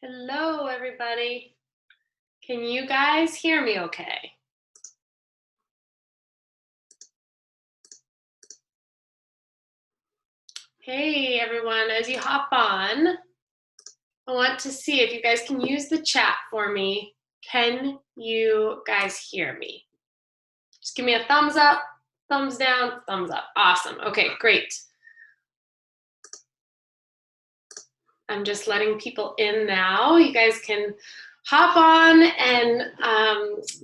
Hello, everybody. Can you guys hear me okay? Hey, everyone. As you hop on, I want to see if you guys can use the chat for me. Can you guys hear me? Just give me a thumbs up, thumbs down, thumbs up. Awesome. Okay, great. I'm just letting people in now. You guys can hop on and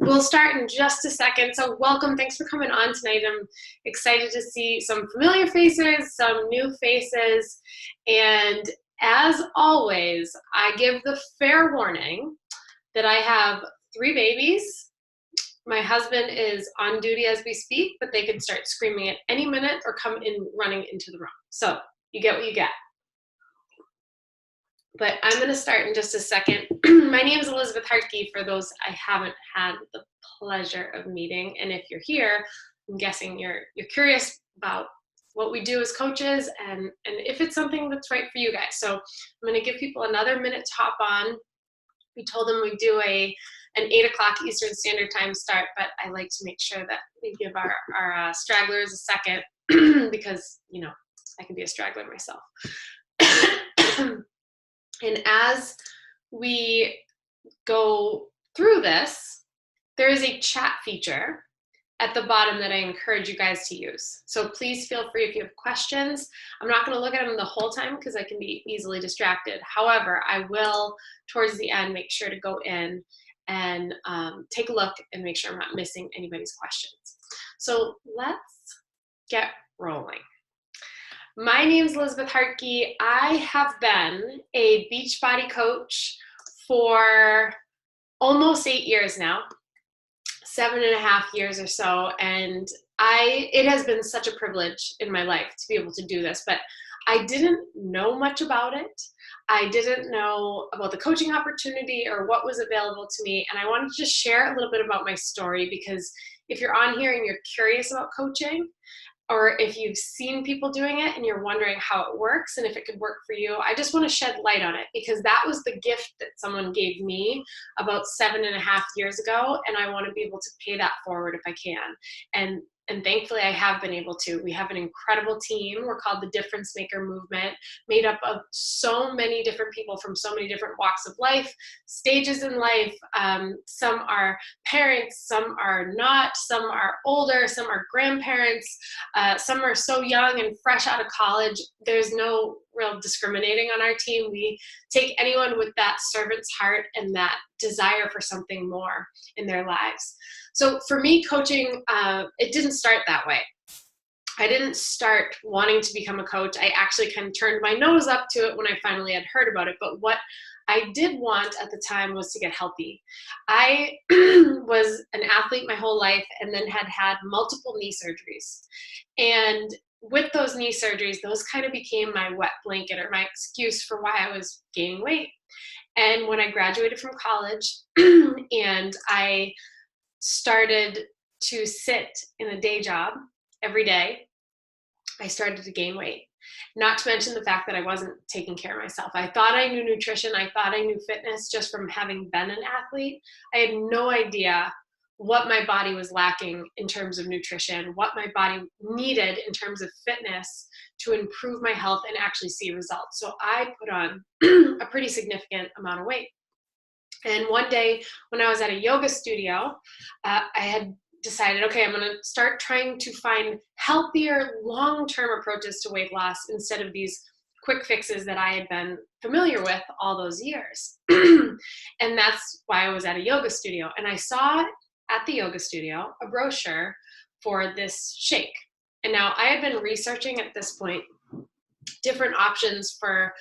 we'll start in just a second. So welcome, thanks for coming on tonight. I'm excited to see some familiar faces, some new faces, and as always, I give the fair warning that I have 3 babies. My husband is on duty as we speak, but they could start screaming at any minute or come in running into the room. So you get what you get. But I'm going to start in just a second. My name is Lizabeth for those I haven't had the pleasure of meeting. And if you're here, I'm guessing you're curious about what we do as coaches and if it's something that's right for you guys. So I'm going to give people another minute to hop on. We told them we do an 8 o'clock Eastern Standard Time start, but I like to make sure that we give our stragglers a second because, you know, I can be a straggler myself. And as we go through this, there is a chat feature at the bottom that I encourage you guys to use. So please feel free if you have questions. I'm not going to look at them the whole time because I can be easily distracted. However, I will, towards the end, make sure to go in and take a look and make sure I'm not missing anybody's questions. So let's get rolling. My name is Lizabeth Hartke. I have been a Beachbody coach for almost 8 years now, 7.5 years or so, and it has been such a privilege in my life to be able to do this, but I didn't know much about it. I didn't know about the coaching opportunity or what was available to me, and I wanted to just share a little bit about my story because if you're on here and you're curious about coaching, or if you've seen people doing it and you're wondering how it works and if it could work for you, I just want to shed light on it because that was the gift that someone gave me about 7.5 years ago, and I want to be able to pay that forward if I can. And thankfully I have been able to. We have an incredible team. We're called the Difference Maker Movement, made up of so many different people from so many different walks of life, stages in life. Some are parents, some are not, some are older, some are grandparents, some are so young and fresh out of college. There's no real discriminating on our team. We take anyone with that servant's heart and that desire for something more in their lives. So for me, coaching, it didn't start that way. I didn't start wanting to become a coach. I actually kind of turned my nose up to it when I finally had heard about it. But what I did want at the time was to get healthy. I was an athlete my whole life and then had multiple knee surgeries. And with those knee surgeries, those kind of became my wet blanket or my excuse for why I was gaining weight. And when I graduated from college and I started to sit in a day job every day, I started to gain weight. Not to mention the fact that I wasn't taking care of myself. I thought I knew nutrition. I thought I knew fitness just from having been an athlete. I had no idea what my body was lacking in terms of nutrition, what my body needed in terms of fitness to improve my health and actually see results. So I put on a pretty significant amount of weight. And one day when I was at a yoga studio, I had decided, okay, I'm going to start trying to find healthier long-term approaches to weight loss instead of these quick fixes that I had been familiar with all those years. And that's why I was at a yoga studio. And I saw at the yoga studio a brochure for this shake. And now I had been researching at this point different options for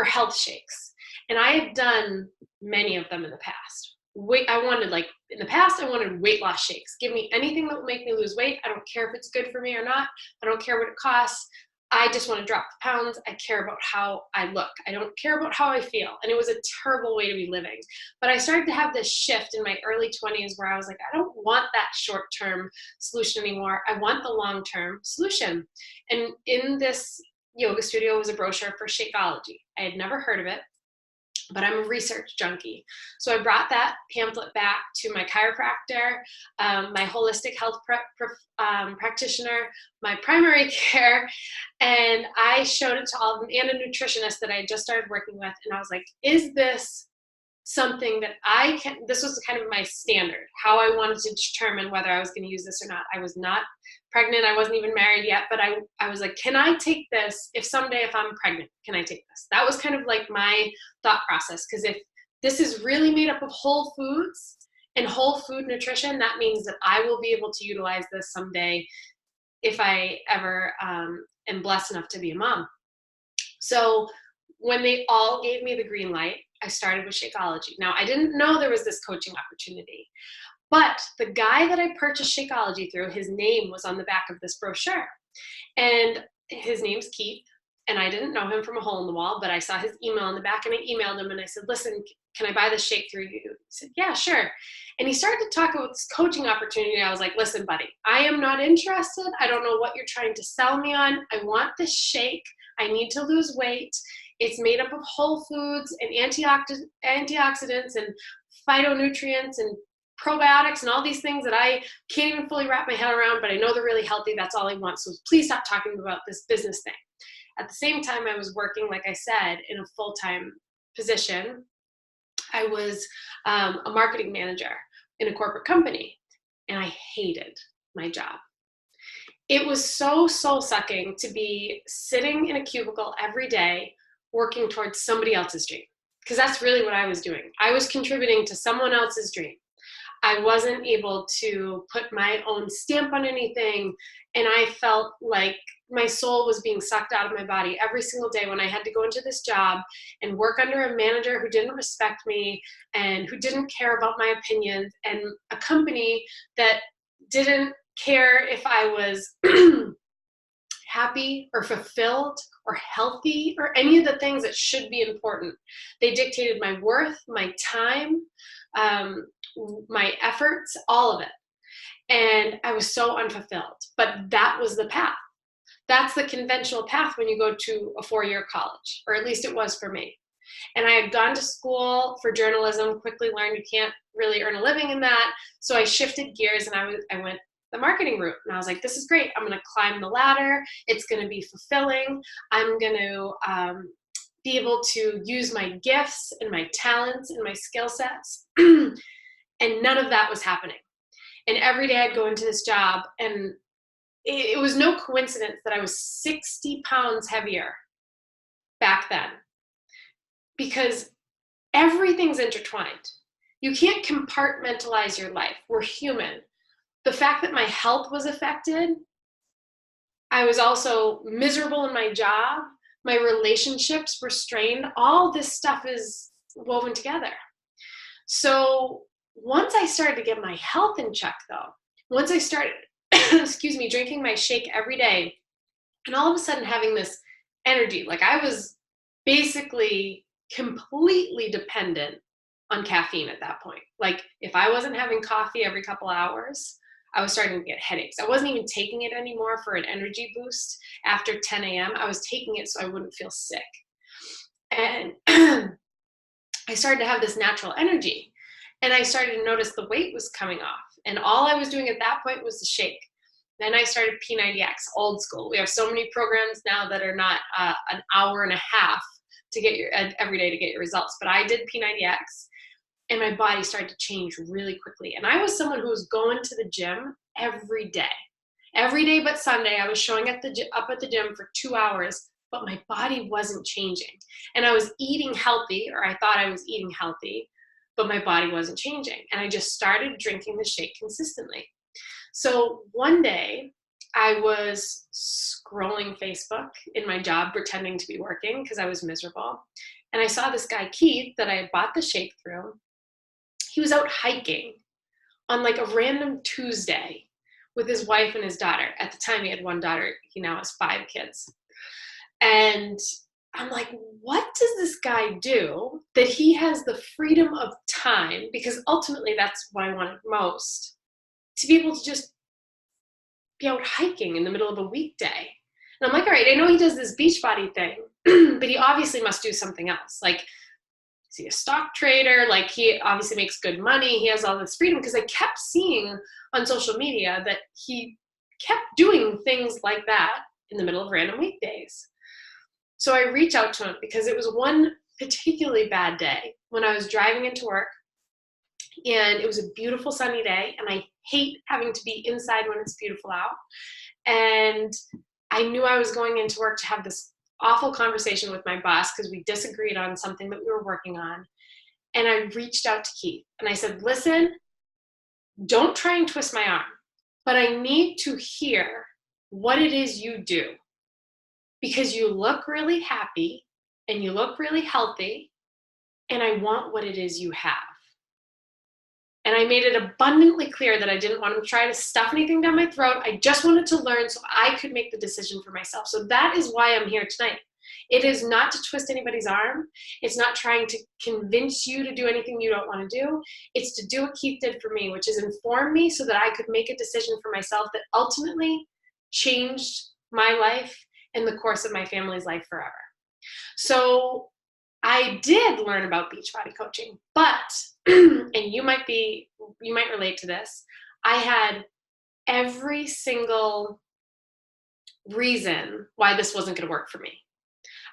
health shakes. And I had done many of them in the past. I wanted weight loss shakes. Give me anything that will make me lose weight. I don't care if it's good for me or not. I don't care what it costs. I just want to drop the pounds. I care about how I look. I don't care about how I feel. And it was a terrible way to be living. But I started to have this shift in my early 20s where I was like, I don't want that short-term solution anymore. I want the long-term solution. And in this yoga studio was a brochure for Shakeology. I had never heard of it. but I'm a research junkie. So I brought that pamphlet back to my chiropractor, my holistic health practitioner, my primary care, and I showed it to all of them, and a nutritionist that I had just started working with. And I was like, is this something that I can, this was kind of my standard, how I wanted to determine whether I was going to use this or not. I was not pregnant. I wasn't even married yet, but I was like, can I take this if someday, if I'm pregnant, can I take this? That was kind of like my thought process. Because if this is really made up of whole foods and whole food nutrition, that means that I will be able to utilize this someday if I ever am blessed enough to be a mom. So when they all gave me the green light, I started with Shakeology. Now, I didn't know there was this coaching opportunity, but the guy that I purchased Shakeology through, his name was on the back of this brochure. And his name's Keith, and I didn't know him from a hole in the wall, but I saw his email on the back, and I emailed him, and I said, listen, can I buy this shake through you? He said, yeah, sure. And he started to talk about this coaching opportunity. I was like, listen, buddy, I am not interested. I don't know what you're trying to sell me on. I want this shake. I need to lose weight. It's made up of whole foods and antioxidants and phytonutrients and probiotics and all these things that I can't even fully wrap my head around, but I know they're really healthy. That's all I want. So please stop talking about this business thing. At the same time, I was working, like I said, in a full-time position. I was a marketing manager in a corporate company, and I hated my job. It was so soul-sucking to be sitting in a cubicle every day working towards somebody else's dream, because that's really what I was doing. I was contributing to someone else's dream. I wasn't able to put my own stamp on anything, and I felt like my soul was being sucked out of my body every single day when I had to go into this job and work under a manager who didn't respect me and who didn't care about my opinions, and a company that didn't care if I was happy or fulfilled or healthy or any of the things that should be important. They dictated my worth, my time, my efforts, all of it. And I was so unfulfilled. But that was the path. That's the conventional path when you go to a 4-year college, or at least it was for me. And I had gone to school for journalism, quickly learned you can't really earn a living in that. So I shifted gears and I went the marketing route. And I was like, this is great. I'm going to climb the ladder. It's going to be fulfilling. I'm going to be able to use my gifts and my talents and my skill sets. And none of that was happening. And every day I'd go into this job, and it was no coincidence that I was 60 pounds heavier back then, because everything's intertwined. You can't compartmentalize your life. We're human. The fact that my health was affected, I was also miserable in my job, my relationships were strained, all this stuff is woven together. So once I started to get my health in check, though, once I started, drinking my shake every day, and all of a sudden having this energy, like I was basically completely dependent on caffeine at that point. Like if I wasn't having coffee every couple hours, I was starting to get headaches. I wasn't even taking it anymore for an energy boost after 10 a.m. I was taking it so I wouldn't feel sick. And I started to have this natural energy. And I started to notice the weight was coming off. And all I was doing at that point was the shake. Then I started P90X, old school. We have so many programs now that are not an hour and a half to get your every day to get your results. But I did P90X, and my body started to change really quickly. And I was someone who was going to the gym every day. Every day but Sunday, I was showing up at the gym for 2 hours, but my body wasn't changing. And I was eating healthy, or I thought I was eating healthy, but my body wasn't changing. And I just started drinking the shake consistently. So one day I was scrolling Facebook in my job, pretending to be working because I was miserable. And I saw this guy, Keith, that I had bought the shake through. He was out hiking on like a random Tuesday with his wife and his daughter. At the time he had one daughter. He now has 5 kids. And I'm like, what does this guy do that he has the freedom of time? Because ultimately that's what I wanted most, to be able to just be out hiking in the middle of a weekday. And I'm like, all right, I know he does this Beachbody thing, but he obviously must do something else. Like, is he a stock trader? Like, he obviously makes good money. He has all this freedom, because I kept seeing on social media that he kept doing things like that in the middle of random weekdays. So I reached out to him because it was one particularly bad day when I was driving into work, and it was a beautiful sunny day, and I hate having to be inside when it's beautiful out. And I knew I was going into work to have this awful conversation with my boss because we disagreed on something that we were working on. And I reached out to Keith and I said, listen, don't try and twist my arm, but I need to hear what it is you do, because you look really happy and you look really healthy, and I want what it is you have. And I made it abundantly clear that I didn't want to try to stuff anything down my throat. I just wanted to learn so I could make the decision for myself. So that is why I'm here tonight. It is not to twist anybody's arm. It's not trying to convince you to do anything you don't want to do. It's to do what Keith did for me, which is inform me so that I could make a decision for myself that ultimately changed my life and the course of my family's life forever. So I did learn about Beachbody coaching, but, and you might relate to this, I had every single reason why this wasn't going to work for me.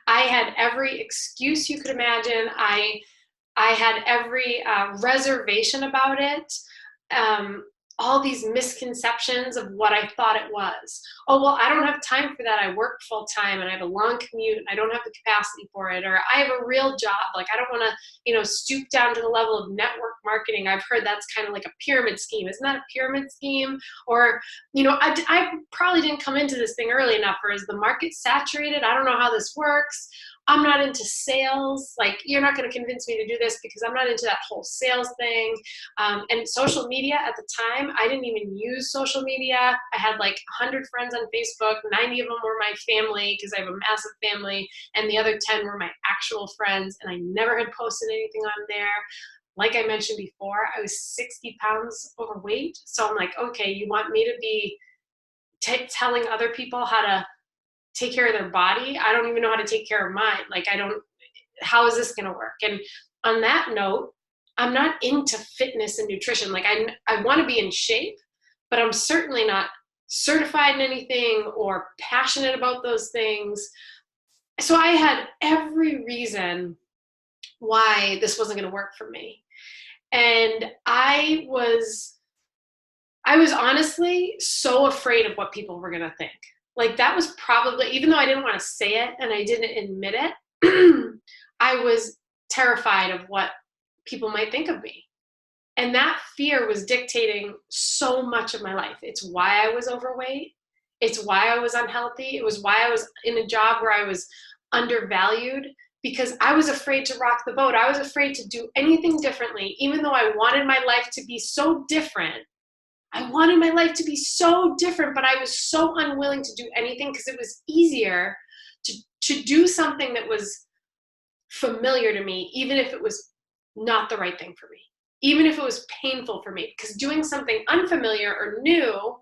I had every excuse you could imagine. I had every reservation about it. All these misconceptions of what I thought it was. Oh, well, I don't have time for that. I work full time and I have a long commute and I don't have the capacity for it. Or I have a real job. Like, I don't want to, stoop down to the level of network marketing. I've heard that's kind of like a pyramid scheme. Isn't that a pyramid scheme? Or, I probably didn't come into this thing early enough, or is the market saturated? I don't know how this works. I'm not into sales. Like, you're not going to convince me to do this because I'm not into that whole sales thing. And social media at the time, I didn't even use social media. I had like 100 friends on Facebook. 90 of them were my family because I have a massive family. And the other 10 were my actual friends. And I never had posted anything on there. Like I mentioned before, I was 60 pounds overweight. So I'm like, okay, you want me to be telling other people how to take care of their body? I don't even know how to take care of mine. Like, how is this going to work? And on that note, I'm not into fitness and nutrition. Like, I want to be in shape, but I'm certainly not certified in anything or passionate about those things. So I had every reason why this wasn't going to work for me. And I was honestly so afraid of what people were going to think. Like, that was probably, even though I didn't want to say it and I didn't admit it, I was terrified of what people might think of me. And that fear was dictating so much of my life. It's why I was overweight. It's why I was unhealthy. It was why I was in a job where I was undervalued, because I was afraid to rock the boat. I was afraid to do anything differently, even though I wanted my life to be so different. I wanted my life to be so different, but I was so unwilling to do anything because it was easier to do something that was familiar to me, even if it was not the right thing for me, even if it was painful for me, because doing something unfamiliar or new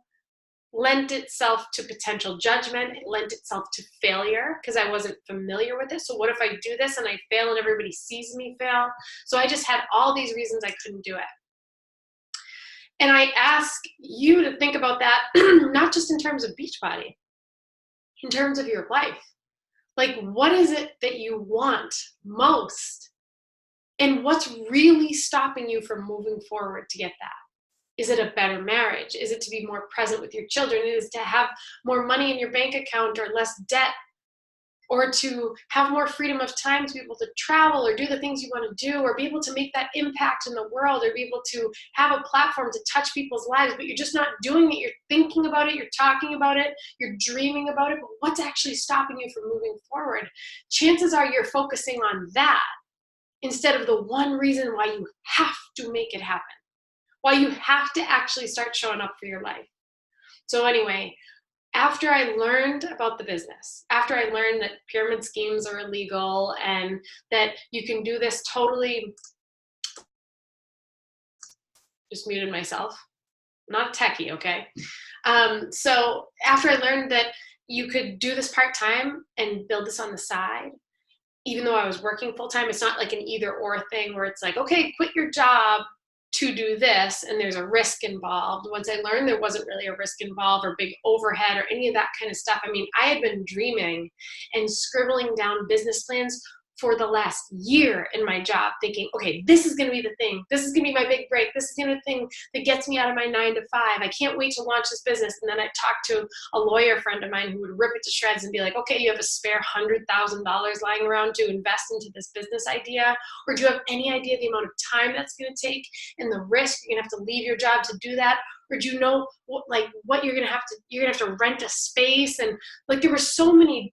lent itself to potential judgment. It lent itself to failure because I wasn't familiar with it. So what if I do this and I fail and everybody sees me fail? So I just had all these reasons I couldn't do it. And I ask you to think about that, not just in terms of Beachbody, in terms of your life. Like, what is it that you want most? And what's really stopping you from moving forward to get that? Is it a better marriage? Is it to be more present with your children? Is it to have more money in your bank account or less debt? Or to have more freedom of time to be able to travel or do the things you want to do, or be able to make that impact in the world, or be able to have a platform to touch people's lives, but you're just not doing it. You're thinking about it, you're talking about it, you're dreaming about it, but what's actually stopping you from moving forward? Chances are you're focusing on that instead of the one reason why you have to make it happen, why you have to actually start showing up for your life. So anyway, after I learned about the business, after I learned that pyramid schemes are illegal and that you can do this totally, just muted myself, not techie, okay? So after I learned that you could do this part-time and build this on the side, even though I was working full-time. It's not like an either or thing where it's like, okay, quit your job to do this, and there's a risk involved. Once I learned there wasn't really a risk involved or big overhead or any of that kind of stuff. I mean, I had been dreaming and scribbling down business plans for the last year in my job, thinking, okay, this is going to be the thing. This is going to be my big break. This is going to be the thing that gets me out of my 9 to 5. I can't wait to launch this business. And then I talked to a lawyer friend of mine who would rip it to shreds and be like, okay, you have a spare $100,000 lying around to invest into this business idea? Or do you have any idea the amount of time that's going to take and the risk you're going to have to leave your job to do that? Or do you know what you're going to have to rent a space? And like, there were so many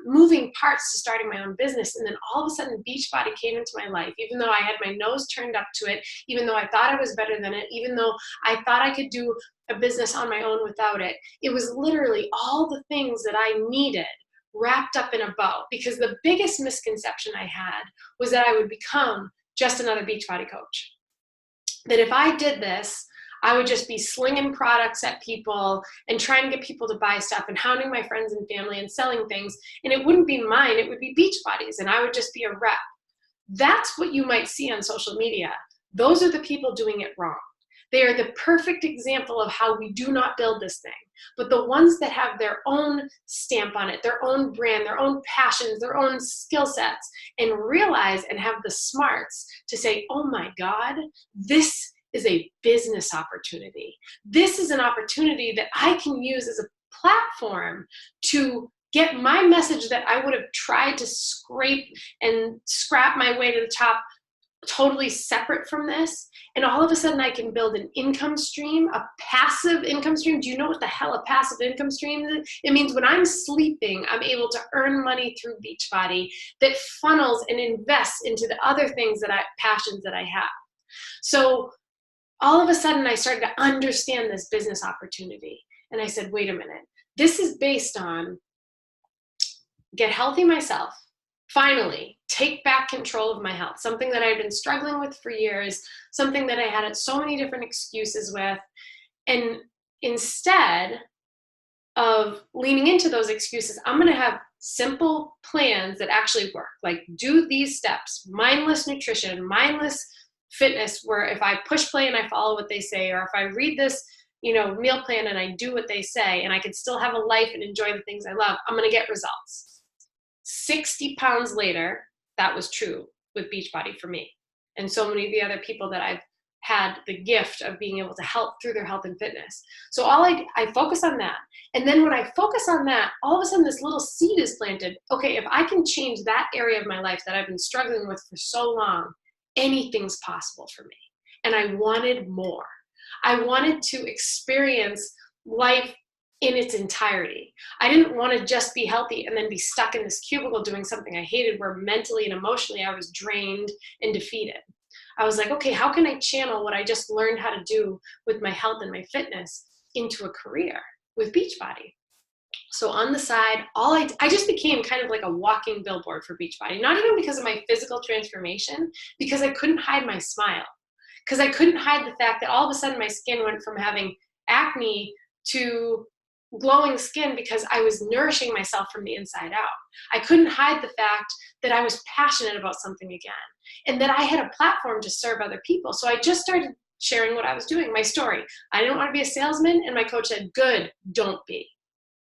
moving parts to starting my own business. And then all of a sudden Beachbody came into my life, even though I had my nose turned up to it, even though I thought I was better than it, even though I thought I could do a business on my own without it. It was literally all the things that I needed wrapped up in a bow, because the biggest misconception I had was that I would become just another Beachbody coach. That if I did this, I would just be slinging products at people and trying to get people to buy stuff and hounding my friends and family and selling things. And it wouldn't be mine, it would be Beachbody's, and I would just be a rep. That's what you might see on social media. Those are the people doing it wrong. They are the perfect example of how we do not build this thing. But the ones that have their own stamp on it, their own brand, their own passions, their own skill sets, and realize and have the smarts to say, oh my God, this is a business opportunity. This is an opportunity that I can use as a platform to get my message that I would have tried to scrape and scrap my way to the top totally separate from this. And all of a sudden I can build an income stream, a passive income stream. Do you know what the hell a passive income stream is? It means when I'm sleeping, I'm able to earn money through Beachbody that funnels and invests into the other things passions that I have. So all of a sudden I started to understand this business opportunity. And I said, wait a minute, this is based on get healthy myself, finally take back control of my health, something that I've been struggling with for years, something that I had so many different excuses with. And instead of leaning into those excuses, I'm going to have simple plans that actually work. Like, do these steps, mindless nutrition, mindless fitness, where if I push play and I follow what they say, or if I read this, meal plan and I do what they say, and I can still have a life and enjoy the things I love, I'm going to get results. 60 pounds later, that was true with Beachbody for me. And so many of the other people that I've had the gift of being able to help through their health and fitness. So I focus on that. And then when I focus on that, all of a sudden this little seed is planted. Okay, if I can change that area of my life that I've been struggling with for so long, anything's possible for me. And I wanted more. I wanted to experience life in its entirety. I didn't want to just be healthy and then be stuck in this cubicle doing something I hated, where mentally and emotionally I was drained and defeated. I was like, okay, how can I channel what I just learned how to do with my health and my fitness into a career with Beachbody? So on the side, I just became kind of like a walking billboard for Beachbody, not even because of my physical transformation, because I couldn't hide my smile. Because I couldn't hide the fact that all of a sudden my skin went from having acne to glowing skin because I was nourishing myself from the inside out. I couldn't hide the fact that I was passionate about something again, and that I had a platform to serve other people. So I just started sharing what I was doing, my story. I didn't want to be a salesman, and my coach said, good, don't be.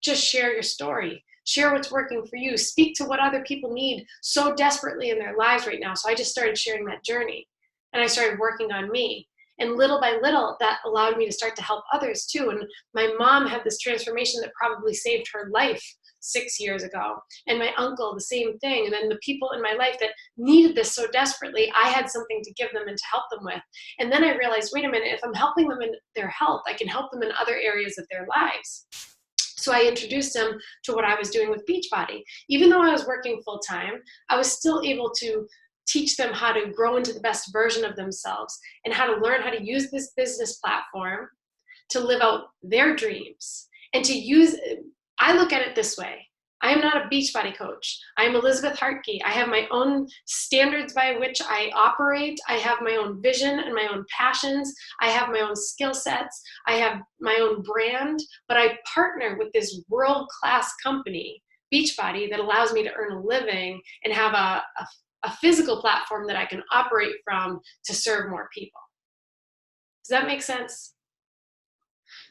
Just share your story. Share what's working for you. Speak to what other people need so desperately in their lives right now. So I just started sharing that journey, and I started working on me. And little by little, that allowed me to start to help others too. And my mom had this transformation that probably saved her life 6 years ago. And my uncle, the same thing. And then the people in my life that needed this so desperately, I had something to give them and to help them with. And then I realized, wait a minute, if I'm helping them in their health, I can help them in other areas of their lives. So I introduced them to what I was doing with Beachbody. Even though I was working full time, I was still able to teach them how to grow into the best version of themselves and how to learn how to use this business platform to live out their dreams. And I look at it this way. I am not a Beachbody coach. I am Lizabeth Hartke. I have my own standards by which I operate. I have my own vision and my own passions. I have my own skill sets. I have my own brand, but I partner with this world-class company Beachbody that allows me to earn a living and have a physical platform that I can operate from to serve more people. Does that make sense?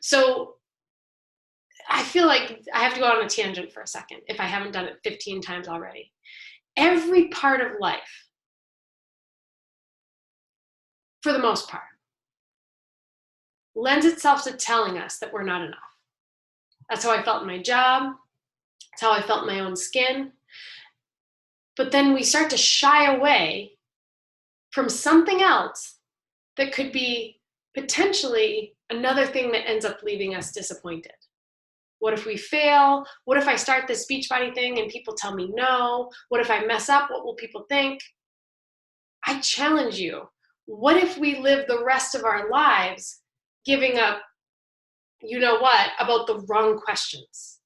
So I feel like I have to go on a tangent for a second if I haven't done it 15 times already. Every part of life, for the most part, lends itself to telling us that we're not enough. That's how I felt in my job. That's how I felt in my own skin. But then we start to shy away from something else that could be potentially another thing that ends up leaving us disappointed. What if we fail? What if I start this Beachbody thing and people tell me no? What if I mess up? What will people think? I challenge you. What if we live the rest of our lives giving up, you know what, about the wrong questions?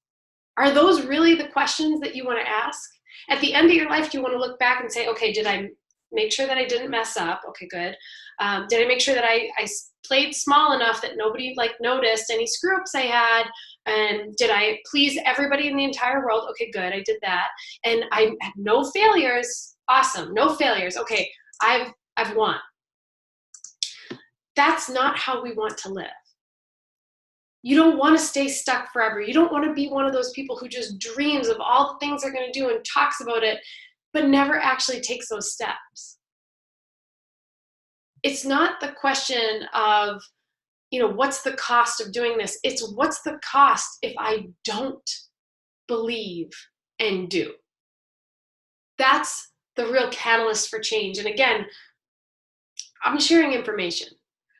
Are those really the questions that you want to ask? At the end of your life, do you want to look back and say, okay, did I make sure that I didn't mess up? Okay, good. Did I make sure that I played small enough that nobody noticed any screw ups I had? And did I please everybody in the entire world? Okay, good, I did that. And I had no failures. Awesome, no failures. Okay, I've won. That's not how we want to live. You don't want to stay stuck forever. You don't want to be one of those people who just dreams of all the things they're going to do and talks about it, but never actually takes those steps. It's not the question of, what's the cost of doing this? It's what's the cost if I don't believe and do? That's the real catalyst for change. And again, I'm sharing information.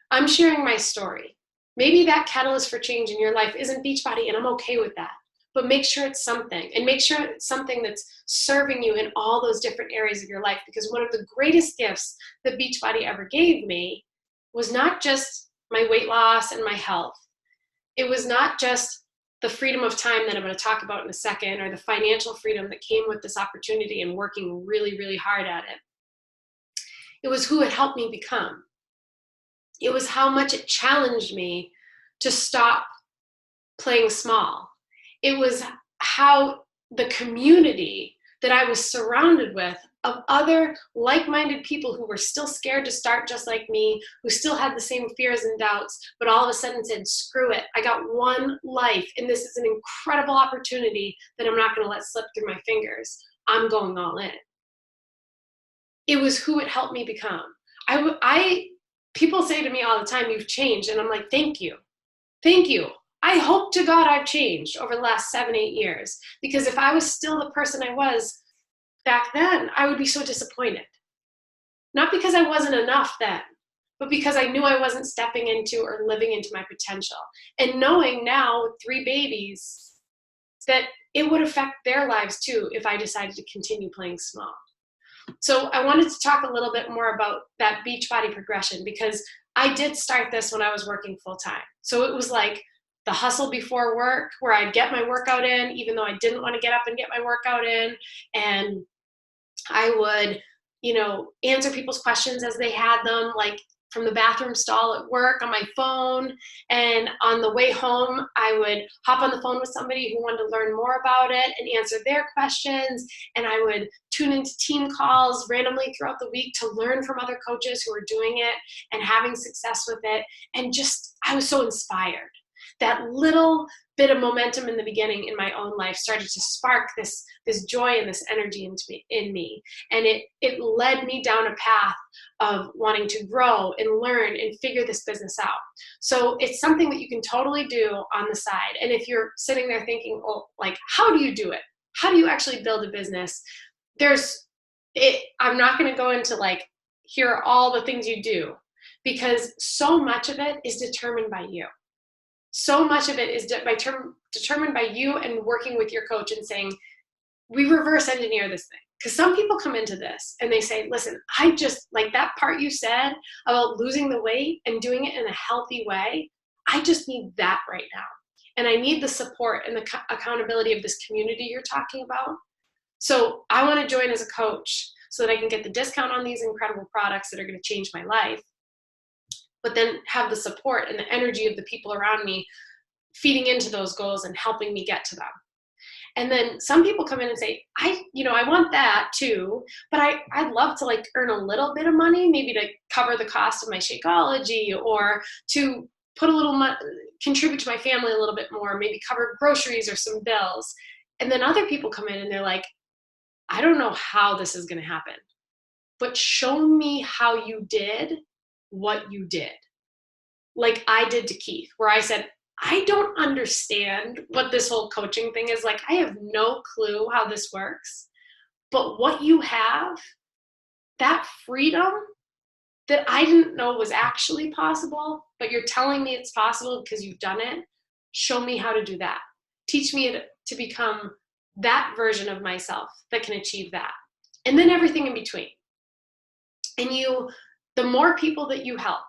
I'm sharing my story. Maybe that catalyst for change in your life isn't Beachbody, and I'm okay with that. But make sure it's something, and make sure it's something that's serving you in all those different areas of your life, because one of the greatest gifts that Beachbody ever gave me was not just my weight loss and my health. It was not just the freedom of time that I'm going to talk about in a second, or the financial freedom that came with this opportunity and working really, really hard at it. It was who it helped me become. It was how much it challenged me to stop playing small. It was how the community that I was surrounded with of other like-minded people who were still scared to start just like me, who still had the same fears and doubts, but all of a sudden said, screw it, I got one life, and this is an incredible opportunity that I'm not going to let slip through my fingers. I'm going all in. It was who it helped me become. People say to me all the time, you've changed, and I'm like, thank you. Thank you. I hope to God I've changed over the last 7-8 years, because if I was still the person I was back then, I would be so disappointed. Not because I wasn't enough then, but because I knew I wasn't stepping into or living into my potential. And knowing now with 3 babies that it would affect their lives too if I decided to continue playing small. So I wanted to talk a little bit more about that Beachbody progression, because I did start this when I was working full time. So it was like the hustle before work, where I'd get my workout in, even though I didn't want to get up and get my workout in. And I would, answer people's questions as they had them, like from the bathroom stall at work on my phone. And on the way home, I would hop on the phone with somebody who wanted to learn more about it and answer their questions. And I would tune into team calls randomly throughout the week to learn from other coaches who were doing it and having success with it. And I was so inspired. That little bit of momentum in the beginning in my own life started to spark this joy and this energy in me. And it led me down a path of wanting to grow and learn and figure this business out. So it's something that you can totally do on the side. And if you're sitting there thinking, oh, like, how do you do it? How do you actually build a business? I'm not going to go into here are all the things you do, because so much of it is determined by you. So much of it is determined by you and working with your coach and saying, we reverse engineer this thing. Because some people come into this and they say, listen, I just like that part you said about losing the weight and doing it in a healthy way. I just need that right now. And I need the support and the accountability of this community you're talking about. So I want to join as a coach so that I can get the discount on these incredible products that are going to change my life, but then have the support and the energy of the people around me feeding into those goals and helping me get to them. And then some people come in and say, I want that too, but I'd love to like earn a little bit of money, maybe to cover the cost of my Shakeology, or to put a little contribute to my family a little bit more, maybe cover groceries or some bills. And then other people come in and they're like, I don't know how this is going to happen, but show me how you did what you did. Like I did to Keith, where I said, I don't understand what this whole coaching thing is. Like, I have no clue how this works, but what you have, that freedom that I didn't know was actually possible, but you're telling me it's possible because you've done it. Show me how to do that. Teach me to become that version of myself that can achieve that. And then everything in between. And the more people that you help,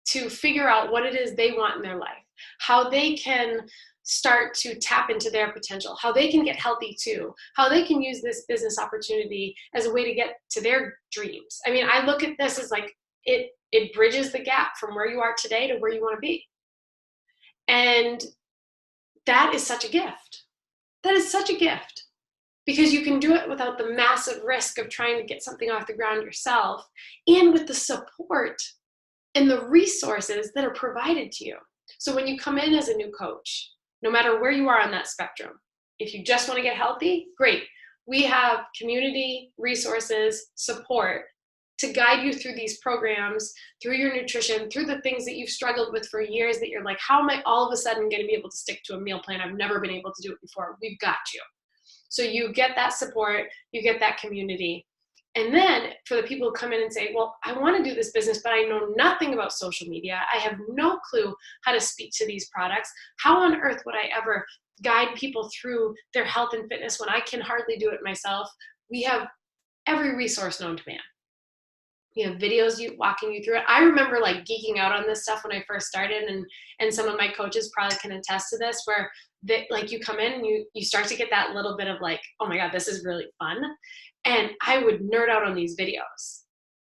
to figure out what it is they want in their life, how they can start to tap into their potential, how they can get healthy too, how they can use this business opportunity as a way to get to their dreams. I mean, I look at this as like, it bridges the gap from where you are today to where you want to be. And that is such a gift. That is such a gift, because you can do it without the massive risk of trying to get something off the ground yourself, and with the support and the resources that are provided to you. So when you come in as a new coach, no matter where you are on that spectrum, if you just want to get healthy, great. We have community, resources, support to guide you through these programs, through your nutrition, through the things that you've struggled with for years that you're like, how am I all of a sudden going to be able to stick to a meal plan? I've never been able to do it before. We've got you. So you get that support, you get that community. And then for the people who come in and say, well, I want to do this business, but I know nothing about social media. I have no clue how to speak to these products. How on earth would I ever guide people through their health and fitness when I can hardly do it myself? We have every resource known to man. We have videos walking you through it. I remember like geeking out on this stuff when I first started, and some of my coaches probably can attest to this, where like you come in and you start to get that little bit of like, oh my God, this is really fun. And I would nerd out on these videos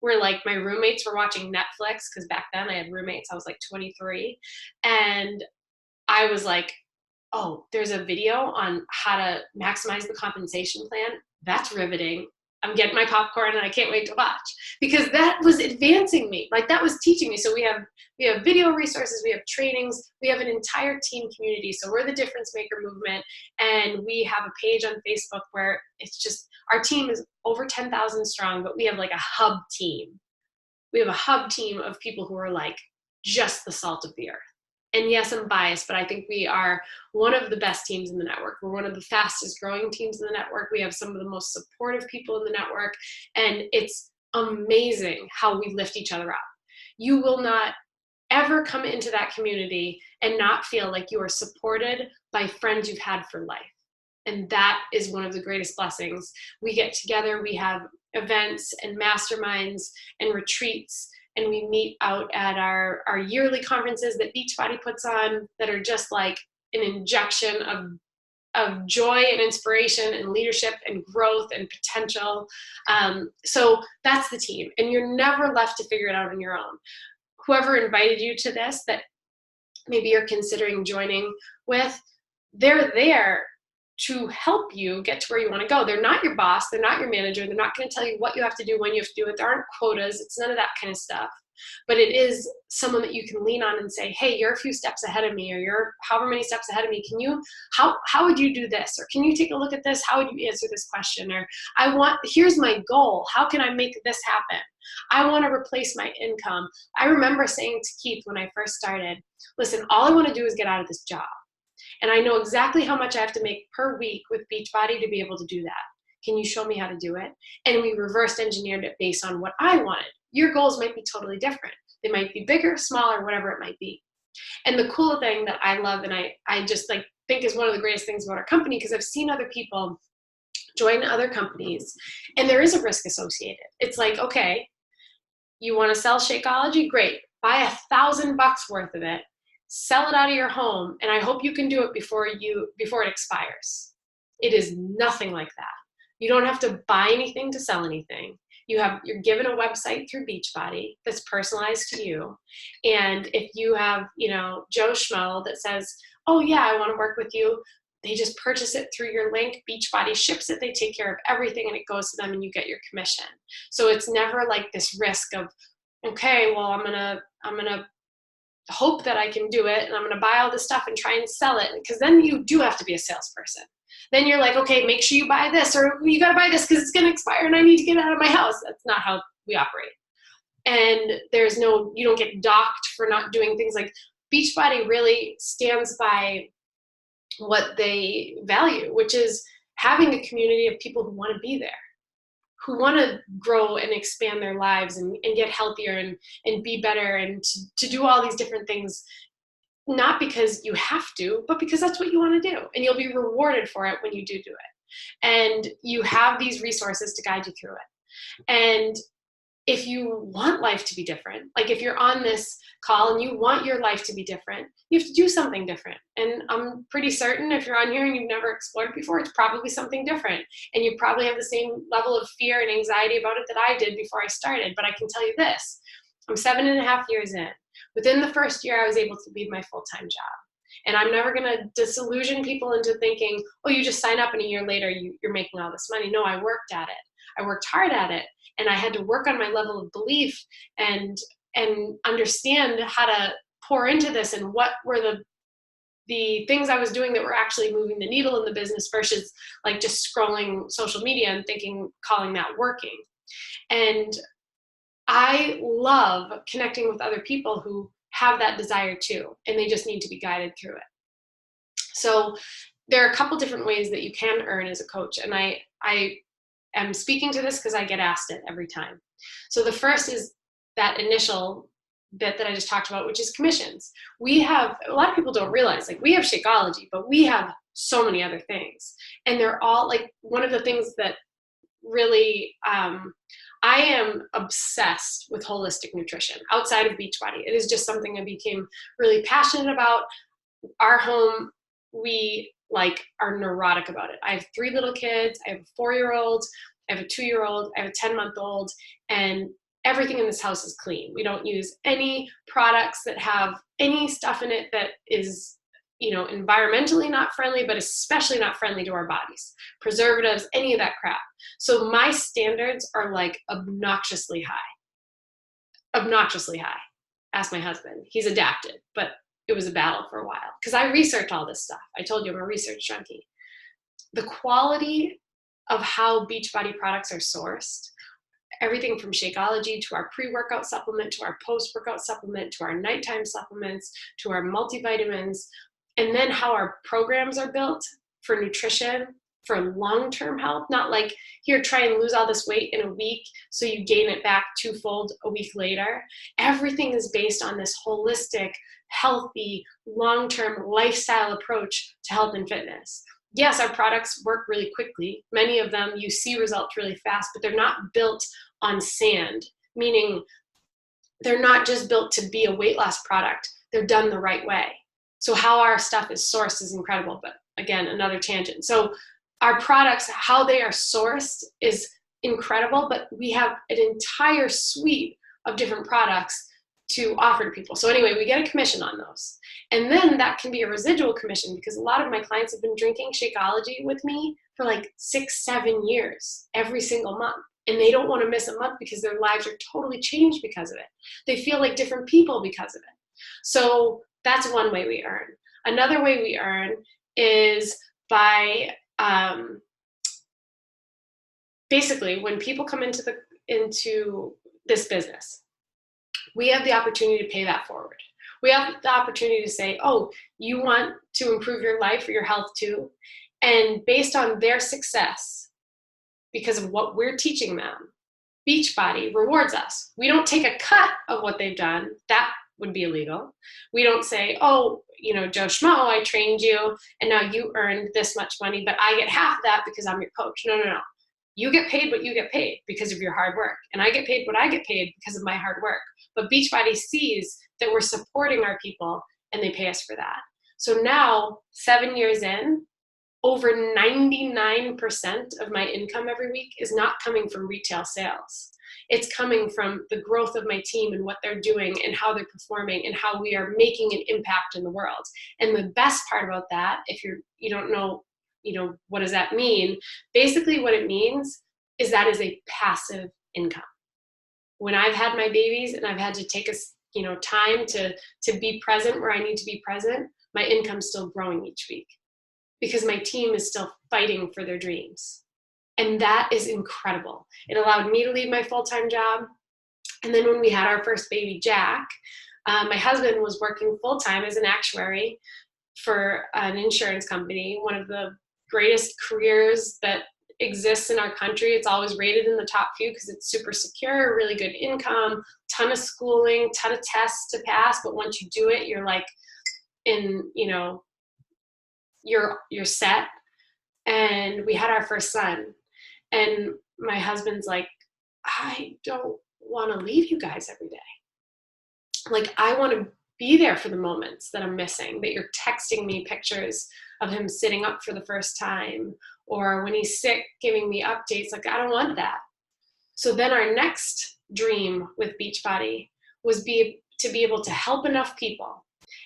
where like my roommates were watching Netflix, because back then I had roommates, I was like 23. And I was like, oh, there's a video on how to maximize the compensation plan. That's riveting. I'm getting my popcorn and I can't wait to watch, because that was advancing me. Like that was teaching me. So we have video resources, we have trainings, we have an entire team community. So we're the Difference Maker movement, and we have a page on Facebook where it's just, our team is over 10,000 strong, but we have like a hub team. We have a hub team of people who are like just the salt of the earth. And yes, I'm biased, but I think we are one of the best teams in the network. We're one of the fastest growing teams in the network. We have some of the most supportive people in the network. And it's amazing how we lift each other up. You will not ever come into that community and not feel like you are supported by friends you've had for life. And that is one of the greatest blessings. We get together, we have events and masterminds and retreats, and we meet out at our yearly conferences that Beachbody puts on, that are just like an injection of joy and inspiration and leadership and growth and potential. So that's the team. And you're never left to figure it out on your own. Whoever invited you to this, that maybe you're considering joining with, they're there to help you get to where you want to go. They're not your boss. They're not your manager. They're not going to tell you what you have to do, when you have to do it. There aren't quotas. It's none of that kind of stuff. But it is someone that you can lean on and say, hey, you're a few steps ahead of me, or you're however many steps ahead of me. Can you, how would you do this? Or can you take a look at this? How would you answer this question? Or here's my goal. How can I make this happen? I want to replace my income. I remember saying to Keith when I first started, listen, all I want to do is get out of this job. And I know exactly how much I have to make per week with Beachbody to be able to do that. Can you show me how to do it? And we reversed engineered it based on what I wanted. Your goals might be totally different. They might be bigger, smaller, whatever it might be. And the cool thing that I love, and I just like think is one of the greatest things about our company, because I've seen other people join other companies, and there is a risk associated. It's like, okay, you want to sell Shakeology? Great. Buy $1,000 worth of it. Sell it out of your home, and I hope you can do it before it expires. It is nothing like that. You don't have to buy anything to sell anything. You're given a website through Beachbody that's personalized to you. And if you have, Joe Schmo that says, oh yeah, I want to work with you. They just purchase it through your link. Beachbody ships it. They take care of everything and it goes to them and you get your commission. So it's never like this risk of, okay, well, I'm gonna hope that I can do it and I'm gonna buy all this stuff and try and sell it. Because then you do have to be a salesperson. Then you're like, okay, make sure you buy this, or you gotta buy this because it's gonna expire and I need to get out of my house. That's not how we operate. And you don't get docked for not doing things. Like Beachbody really stands by what they value, which is having a community of people who want to be there, who want to grow and expand their lives and get healthier and be better and to do all these different things, not because you have to, but because that's what you want to do. And you'll be rewarded for it when you do it. And you have these resources to guide you through it. And if you want life to be different, like if you're on this call and you want your life to be different, you have to do something different. And I'm pretty certain if you're on here and you've never explored it before, it's probably something different. And you probably have the same level of fear and anxiety about it that I did before I started. But I can tell you this, I'm 7.5 years in. Within the first year, I was able to leave my full-time job. And I'm never going to disillusion people into thinking, oh, you just sign up and a year later you're making all this money. No, I worked at it. I worked hard at it. And I had to work on my level of belief and understand how to pour into this and what were the things I was doing that were actually moving the needle in the business versus like just scrolling social media and calling that working. And I love connecting with other people who have that desire too, and they just need to be guided through it. So there are a couple different ways that you can earn as a coach. And I am speaking to this because I get asked it every time. So the first is that initial bit that I just talked about, which is commissions. A lot of people don't realize, like we have Shakeology, but we have so many other things. And they're all like, one of the things that really, I am obsessed with holistic nutrition outside of Beachbody. It is just something I became really passionate about. Our home, we are neurotic about it. I have 3 little kids. I have a 4-year-old. I have a 2-year-old. I have a 10-month-old. And everything in this house is clean. We don't use any products that have any stuff in it that is, environmentally not friendly, but especially not friendly to our bodies. Preservatives, any of that crap. So my standards are like obnoxiously high. Obnoxiously high. Ask my husband. He's adapted, but it was a battle for a while because I research all this stuff. I told you I'm a research junkie. The quality of how Beachbody products are sourced, everything from Shakeology to our pre-workout supplement, to our post-workout supplement, to our nighttime supplements, to our multivitamins, and then how our programs are built for nutrition, for long-term health, not like, here, try and lose all this weight in a week so you gain it back twofold a week later. Everything is based on this holistic, healthy, long-term lifestyle approach to health and fitness. Yes, our products work really quickly. Many of them, you see results really fast, but they're not built on sand, meaning they're not just built to be a weight loss product. They're done the right way. So how our stuff is sourced is incredible, but again, another tangent. So our products, how they are sourced is incredible, but we have an entire suite of different products to offer to people. So anyway, we get a commission on those. And then that can be a residual commission because a lot of my clients have been drinking Shakeology with me for like 6-7 years, every single month. And they don't want to miss a month because their lives are totally changed because of it. They feel like different people because of it. So that's one way we earn. Another way we earn is by basically when people come into this business, we have the opportunity to pay that forward. We have the opportunity to say, oh, you want to improve your life or your health too? And based on their success, because of what we're teaching them, Beachbody rewards us. We don't take a cut of what they've done. That would be illegal. We don't say, oh, Joe Schmo, I trained you and now you earned this much money, but I get half that because I'm your coach. No. You get paid what you get paid because of your hard work. And I get paid what I get paid because of my hard work. But Beachbody sees that we're supporting our people and they pay us for that. So now, 7 years in, over 99% of my income every week is not coming from retail sales. It's coming from the growth of my team and what they're doing and how they're performing and how we are making an impact in the world. And the best part about that, if you don't know, what does that mean? Basically what it means is that is a passive income. When I've had my babies and I've had to take time to be present where I need to be present, my income's still growing each week because my team is still fighting for their dreams. And that is incredible. It allowed me to leave my full-time job. And then when we had our first baby, Jack, my husband was working full-time as an actuary for an insurance company, one of the greatest careers that exists in our country. It's always rated in the top few because it's super secure, really good income, ton of schooling, ton of tests to pass. But once you do it, you're like you're set. And we had our first son. And my husband's like, I don't want to leave you guys every day. Like, I want to be there for the moments that I'm missing, that you're texting me pictures of him sitting up for the first time, or when he's sick, giving me updates. Like, I don't want that. So then our next dream with Beachbody was to be able to help enough people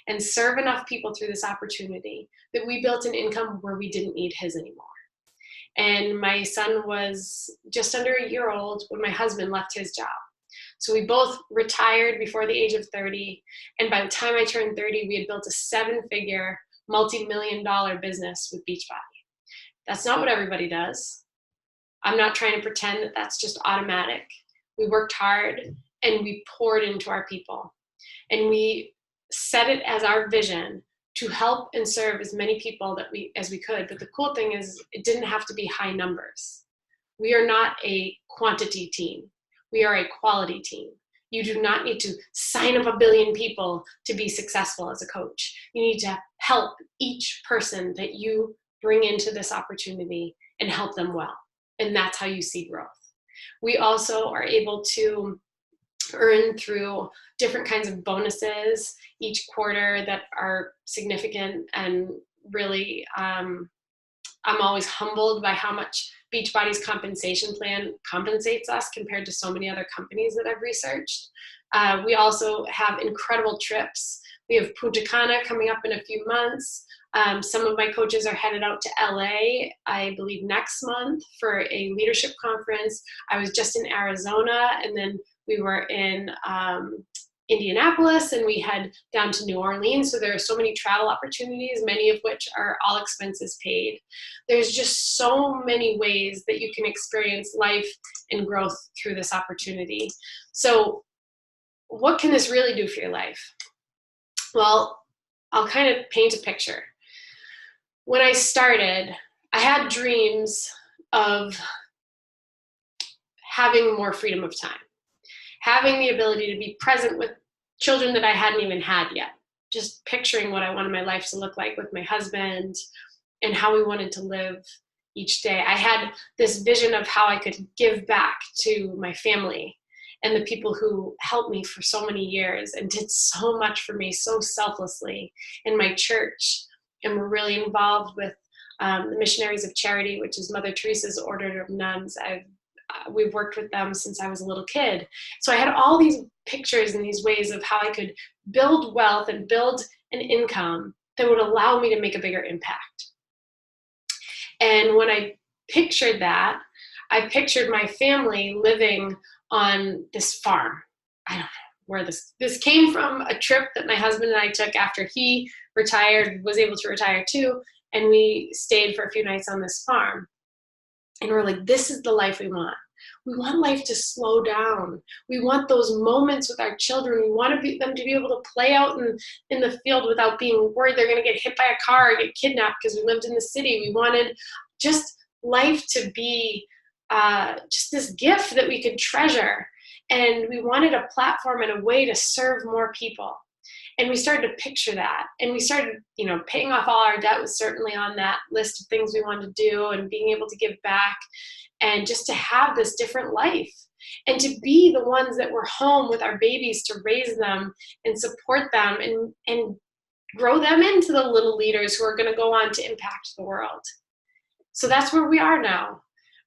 and serve enough people through this opportunity that we built an income where we didn't need his anymore. And my son was just under a year old when my husband left his job. So we both retired before the age of 30. And by the time I turned 30, we had built a 7-figure, multi-million-dollar business with Beachbody. That's not what everybody does. I'm not trying to pretend that that's just automatic. We worked hard and we poured into our people. And we set it as our vision to help and serve as many people as we could. But the cool thing is it didn't have to be high numbers. We are not a quantity team. We are a quality team. You do not need to sign up 1 billion people to be successful as a coach. You need to help each person that you bring into this opportunity and help them well. And that's how you see growth. We also are able to earn through different kinds of bonuses each quarter that are significant, and really I'm always humbled by how much Beachbody's compensation plan compensates us compared to so many other companies that I've researched. We also have incredible trips. We have Punta Cana coming up in a few months. Some of my coaches are headed out to LA, I believe next month, for a leadership conference. I was just in Arizona, and then we were in Indianapolis, and we head down to New Orleans. So there are so many travel opportunities, many of which are all expenses paid. There's just so many ways that you can experience life and growth through this opportunity. So what can this really do for your life? Well, I'll kind of paint a picture. When I started, I had dreams of having more freedom of time, having the ability to be present with children that I hadn't even had yet, just picturing what I wanted my life to look like with my husband and how we wanted to live each day. I had this vision of how I could give back to my family and the people who helped me for so many years and did so much for me so selflessly, in my church. And we're really involved with the Missionaries of Charity, which is Mother Teresa's Order of Nuns. We've worked with them since I was a little kid. So I had all these pictures and these ways of how I could build wealth and build an income that would allow me to make a bigger impact. And when I pictured that, I pictured my family living on this farm. I don't know where this came from, a trip that my husband and I took after he retired, was able to retire too, and we stayed for a few nights on this farm. And we're like, this is the life we want. We want life to slow down. We want those moments with our children. We want them to be able to play out in the field without being worried they're going to get hit by a car or get kidnapped because we lived in the city. We wanted just life to be just this gift that we could treasure. And we wanted a platform and a way to serve more people. And we started to picture that. And we started, paying off all our debt was certainly on that list of things we wanted to do, and being able to give back and just to have this different life and to be the ones that were home with our babies to raise them and support them and grow them into the little leaders who are going to go on to impact the world. So that's where we are now.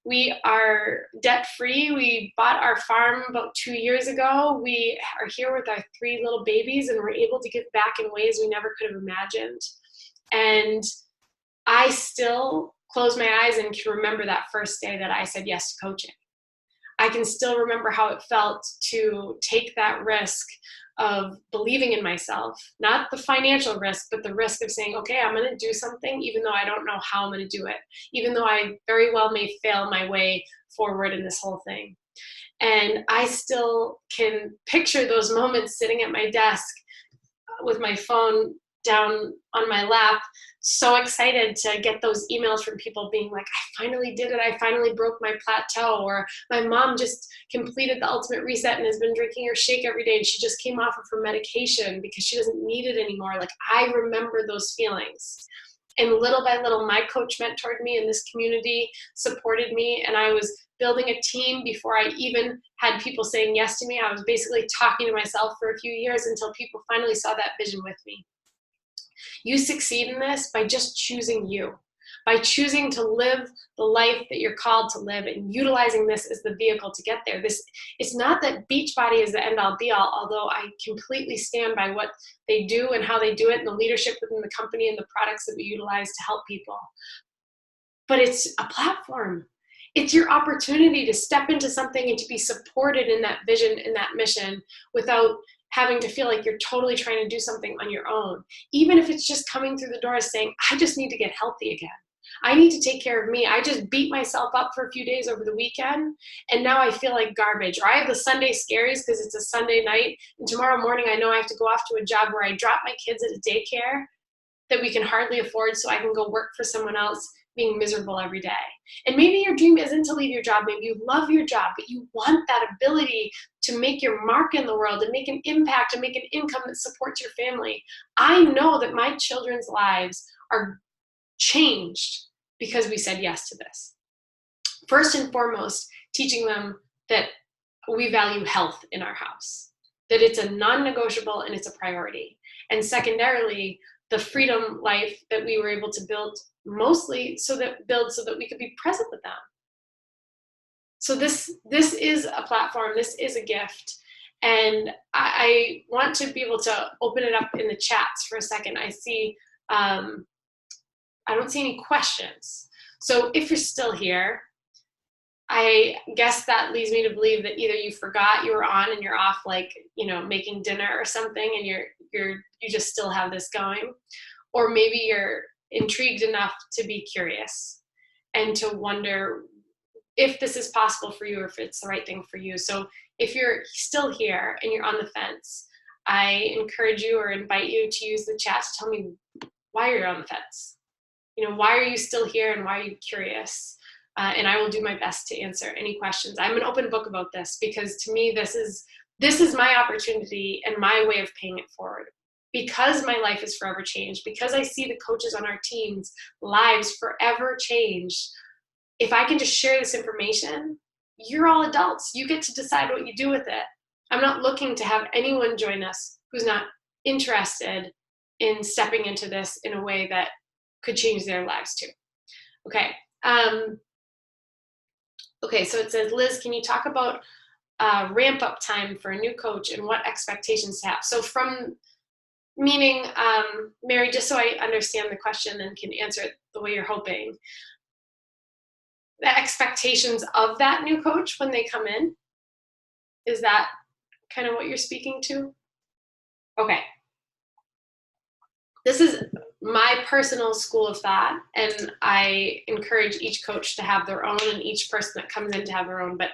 We are debt-free. We bought our farm about 2 years ago. We are here with our 3 little babies, and we're able to give back in ways we never could have imagined. And I still close my eyes and can remember that first day that I said yes to coaching. I can still remember how it felt to take that risk of believing in myself, not the financial risk, but the risk of saying, okay, I'm going to do something, even though I don't know how I'm going to do it, even though I very well may fail my way forward in this whole thing. And I still can picture those moments sitting at my desk with my phone down on my lap, so excited to get those emails from people being like, I finally did it. I finally broke my plateau. Or my mom just completed the ultimate reset and has been drinking her shake every day. And she just came off of her medication because she doesn't need it anymore. Like, I remember those feelings. And little by little, my coach mentored me, and this community supported me. And I was building a team before I even had people saying yes to me. I was basically talking to myself for a few years until people finally saw that vision with me. You succeed in this by just choosing you, by choosing to live the life that you're called to live and utilizing this as the vehicle to get there. It's not that Beachbody is the end-all be-all, although I completely stand by what they do and how they do it and the leadership within the company and the products that we utilize to help people. But it's a platform. It's your opportunity to step into something and to be supported in that vision and that mission without having to feel like you're totally trying to do something on your own. Even if it's just coming through the door saying, I just need to get healthy again. I need to take care of me. I just beat myself up for a few days over the weekend, and now I feel like garbage. Or I have the Sunday scaries because it's a Sunday night, and tomorrow morning I know I have to go off to a job where I drop my kids at a daycare that we can hardly afford so I can go work for someone else, being miserable every day. And maybe your dream isn't to leave your job. Maybe you love your job, but you want that ability to make your mark in the world and make an impact and make an income that supports your family. I know that my children's lives are changed because we said yes to this. First and foremost, teaching them that we value health in our house, that it's a non-negotiable and it's a priority. And secondarily, the freedom life that we were able to build mostly so that we could be present with them. So this is a platform, this is a gift. And I want to be able to open it up in the chats for a second. I see, I don't see any questions. So if you're still here, I guess that leads me to believe that either you forgot you were on and you're off, like, making dinner or something, and you just still have this going, or maybe you're intrigued enough to be curious and to wonder if this is possible for you or if it's the right thing for you. So if you're still here and you're on the fence, I encourage you or invite you to use the chat to tell me why you're on the fence. Why are you still here and why are you curious? And I will do my best to answer any questions. I'm an open book about this because to me, this is my opportunity and my way of paying it forward. Because my life is forever changed, because I see the coaches on our teams' lives forever changed, if I can just share this information, you're all adults. You get to decide what you do with it. I'm not looking to have anyone join us who's not interested in stepping into this in a way that could change their lives too. Okay. Okay, so it says, Liz, can you talk about ramp up time for a new coach and what expectations to have? So meaning, Mary, just so I understand the question and can answer it the way you're hoping, the expectations of that new coach when they come in, is that kind of what you're speaking to? Okay. This is my personal school of thought, and I encourage each coach to have their own and each person that comes in to have their own. But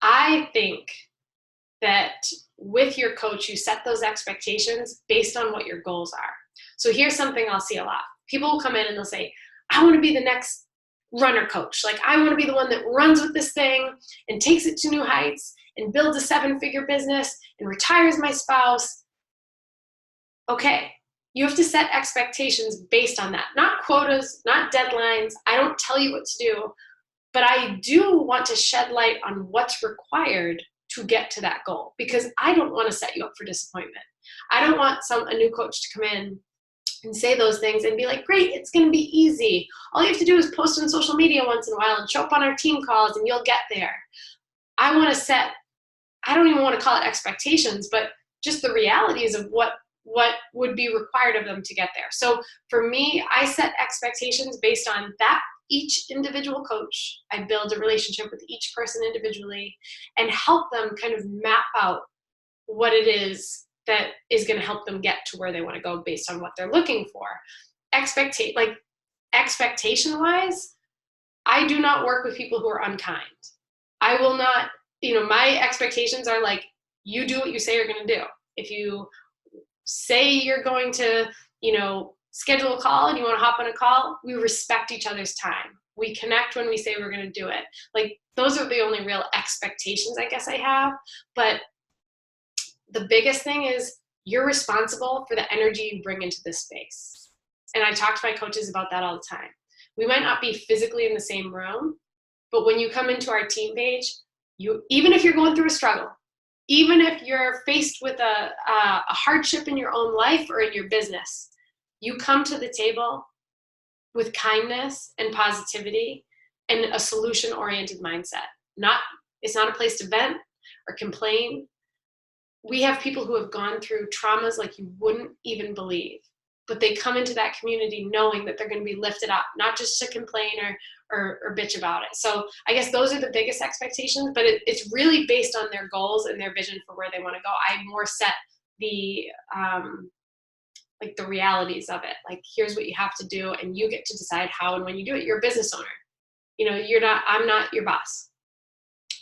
I think that with your coach, you set those expectations based on what your goals are. So here's something I'll see a lot. People will come in and they'll say, I want to be the next runner coach. Like, I want to be the one that runs with this thing and takes it to new heights and builds a 7-figure business and retires my spouse. Okay. You have to set expectations based on that, not quotas, not deadlines. I don't tell you what to do, but I do want to shed light on what's required to get to that goal, because I don't want to set you up for disappointment. I don't want a new coach to come in and say those things and be like, great, it's going to be easy. All you have to do is post on social media once in a while and show up on our team calls and you'll get there. I want to set, I don't even want to call it expectations, but just the realities of what would be required of them to get there. So for me, I set expectations based on that. Each individual coach, I build a relationship with each person individually and help them kind of map out what it is that is going to help them get to where they want to go based on what they're looking for. Expectation wise, I do not work with people who are unkind. I will not, my expectations are like, you do what you say you're going to do. If you say you're going to, schedule a call and you want to hop on a call, we respect each other's time. We connect when we say we're going to do it. Like, those are the only real expectations I guess I have. But the biggest thing is you're responsible for the energy you bring into this space. And I talk to my coaches about that all the time. We might not be physically in the same room, but when you come into our team page, even if you're going through a struggle, even if you're faced with a hardship in your own life or in your business, you come to the table with kindness and positivity and a solution-oriented mindset. It's not a place to vent or complain. We have people who have gone through traumas like you wouldn't even believe, but they come into that community knowing that they're going to be lifted up, not just to complain or bitch about it. So I guess those are the biggest expectations, but it's really based on their goals and their vision for where they want to go. I more set the the realities of it. Like, here's what you have to do, and you get to decide how and when you do it. You're a business owner. I'm not your boss.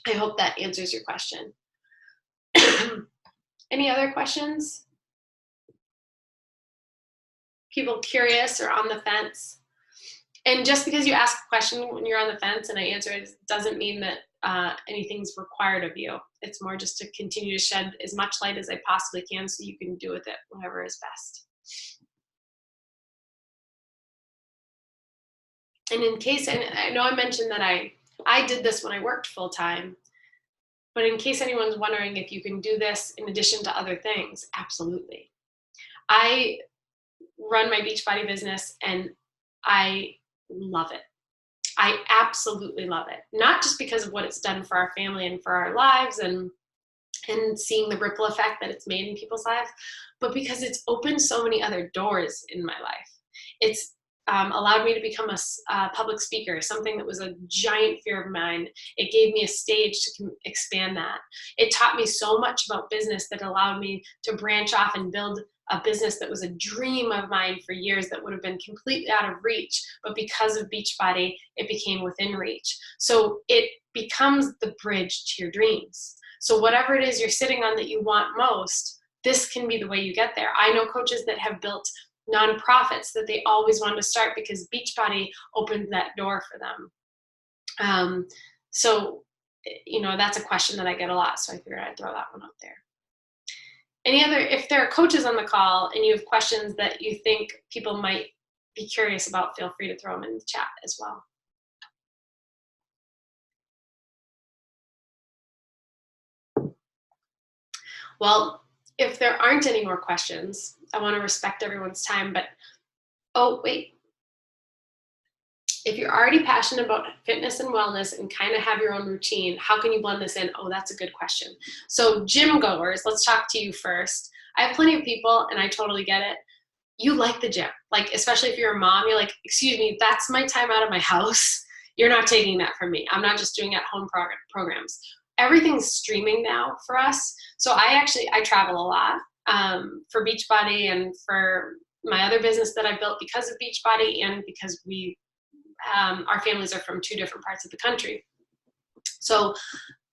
I hope that answers your question. Any other questions? People curious or on the fence? And just because you ask a question when you're on the fence and I answer it doesn't mean that anything's required of you. It's more just to continue to shed as much light as I possibly can so you can do with it whatever is best. And in case, and I know I mentioned that I did this when I worked full time, but in case anyone's wondering if you can do this in addition to other things, absolutely. I run my Beachbody business and I love it. I absolutely love it. Not just because of what it's done for our family and for our lives and seeing the ripple effect that it's made in people's lives, but because it's opened so many other doors in my life. It's allowed me to become a public speaker, something that was a giant fear of mine. It gave me a stage to expand that. It taught me so much about business that allowed me to branch off and build a business that was a dream of mine for years that would have been completely out of reach, but because of Beachbody, it became within reach. So it becomes the bridge to your dreams. So whatever it is you're sitting on that you want most, this can be the way you get there. I know coaches that have built nonprofits that they always wanted to start because Beachbody opened that door for them. So, that's a question that I get a lot. So I figured I'd throw that one up there. If there are coaches on the call and you have questions that you think people might be curious about, feel free to throw them in the chat as well. Well, if there aren't any more questions, I want to respect everyone's time, but, oh, wait. If you're already passionate about fitness and wellness and kind of have your own routine, how can you blend this in? Oh, that's a good question. So gym goers, let's talk to you first. I have plenty of people, and I totally get it. You like the gym, like, especially if you're a mom, you're like, excuse me, that's my time out of my house. You're not taking that from me. I'm not just doing at-home programs. Everything's streaming now for us. So I travel a lot for Beachbody and for my other business that I built because of Beachbody and because our families are from 2 different parts of the country. So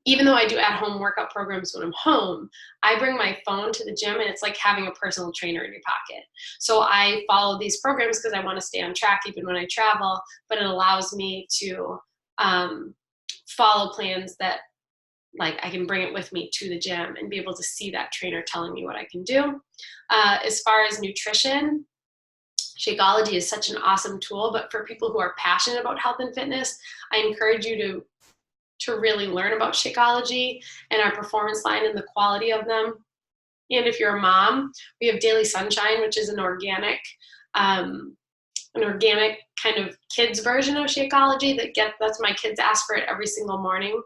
even though I do at-home workout programs when I'm home, I bring my phone to the gym and it's like having a personal trainer in your pocket. So I follow these programs because I want to stay on track even when I travel, but it allows me to follow plans that, like, I can bring it with me to the gym and be able to see that trainer telling me what I can do. As far as nutrition, Shakeology is such an awesome tool, but for people who are passionate about health and fitness, I encourage you to really learn about Shakeology and our performance line and the quality of them. And if you're a mom, we have Daily Sunshine, which is an organic an organic kind of kids version of Shakeology that's my kids ask for it every single morning.